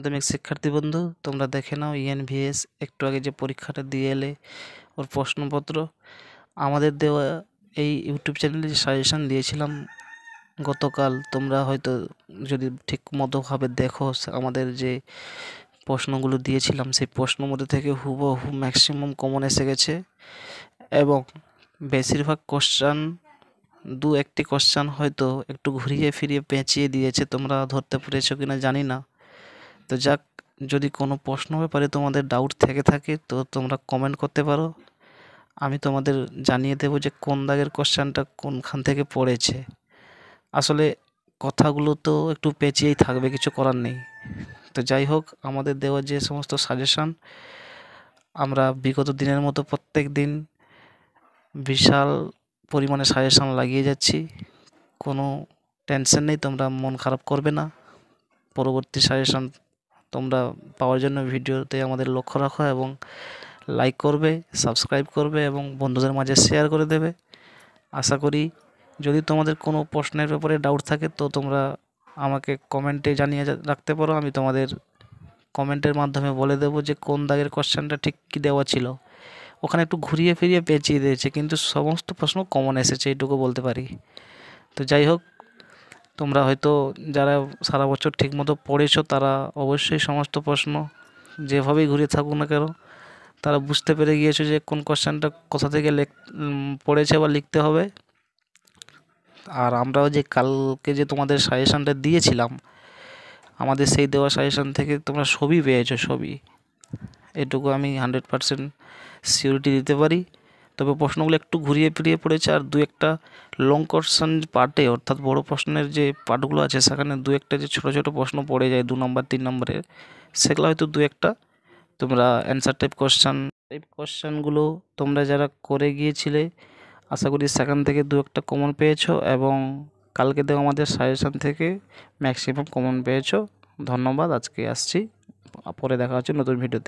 মাধ্যমিক শিক্ষার্থী বন্ধু, তোমরা দেখে নাও ইএনভিএস একটু আগে যে পরীক্ষাটা দিয়ে এলে ওর প্রশ্নপত্র আমাদের দেওয়া এই ইউটিউব চ্যানেলে যে সাজেশান দিয়েছিলাম গতকাল, তোমরা হয়তো যদি ঠিক মতোভাবে দেখো আমাদের যে প্রশ্নগুলো দিয়েছিলাম সেই প্রশ্ন মধ্যে থেকে হুবহু ম্যাক্সিমাম কমন এসে গেছে এবং বেশিরভাগ কোশ্চান দু একটি কোশ্চান হয়তো একটু ঘুরিয়ে ফিরিয়ে পেঁচিয়ে দিয়েছে, তোমরা ধরতে পেরেছো কিনা জানি না। তো যাক, যদি কোনো প্রশ্ন ব্যাপারে তোমাদের ডাউট থেকে থাকে তো তোমরা কমেন্ট করতে পারো, আমি তোমাদের জানিয়ে দেবো যে কোন দাগের কোশ্চেনটা কোনখান থেকে পড়েছে। আসলে কথাগুলো তো একটু পেঁচিয়েই থাকবে, কিছু করার নেই। তো যাই হোক, আমাদের দেওয়া যে সমস্ত সাজেশান আমরা বিগত দিনের মতো প্রত্যেক দিন বিশাল পরিমাণে সাজেশান লাগিয়ে যাচ্ছি। কোনো টেনশন নেই, তোমরা মন খারাপ করবে না। পরবর্তী সাজেশান তোমরা পাওয়ার জন্য ভিডিওতে আমাদের লক্ষ্য রাখো এবং লাইক করবে, সাবস্ক্রাইব করবে এবং বন্ধুদের মাঝে শেয়ার করে দেবে। আশা করি যদি তোমাদের কোনো প্রশ্নের ব্যাপারে ডাউট থাকে তো তোমরা আমাকে কমেন্টে জানিয়ে রাখতে পারো, আমি তোমাদের কমেন্টের মাধ্যমে বলে দেবো যে কোন দাগের কোশ্চেনটা ঠিক কী দেওয়া ছিল। ওখানে একটু ঘুরিয়ে ফিরিয়ে পেঁচিয়ে দিয়েছে, কিন্তু সমস্ত প্রশ্ন কমন এসেছে, এইটুকু বলতে পারি। তো যাই হোক, তোমরা হয়তো যারা সারা বছর ঠিকমতো পড়েছো তারা অবশ্যই সমস্ত প্রশ্ন যেভাবেই ঘুরিয়ে থাকুক না কেন তারা বুঝতে পেরে গিয়েছো যে কোন কোশ্চেনটা কোথা থেকে পড়েছে বা লিখতে হবে। আর আমরাও যে কালকে যে তোমাদের সাজেশানটা দিয়েছিলাম, আমাদের সেই দেওয়া সাজেশান থেকে তোমরা সবই পেয়েছো, সবই। এটুকু আমি 100% সিওরিটি দিতে পারি। তবে প্রশ্নগুলো একটু ঘুরিয়ে ফিরিয়ে পড়েছে আর দু একটা লং কোশ্চেন পার্টে, অর্থাৎ বড় প্রশ্নের যে পার্টগুলো আছে সেখানে দু একটা যে ছোটো ছোটো প্রশ্ন পড়ে যায় 2 নম্বর 3 নম্বরের, সেগুলো হয়তো দু একটা তোমরা অ্যান্সার কোশ্চেনগুলো তোমরা যারা করে গিয়েছিলে আশা করি সেখান থেকে দু একটা কমন পেয়েছো এবং কালকে দেওয়া আমাদের সাজেশান থেকে ম্যাক্সিমাম কমন পেয়েছো। ধন্যবাদ, আজকে আসছি, পরে দেখা হচ্ছে নতুন ভিডিওতে।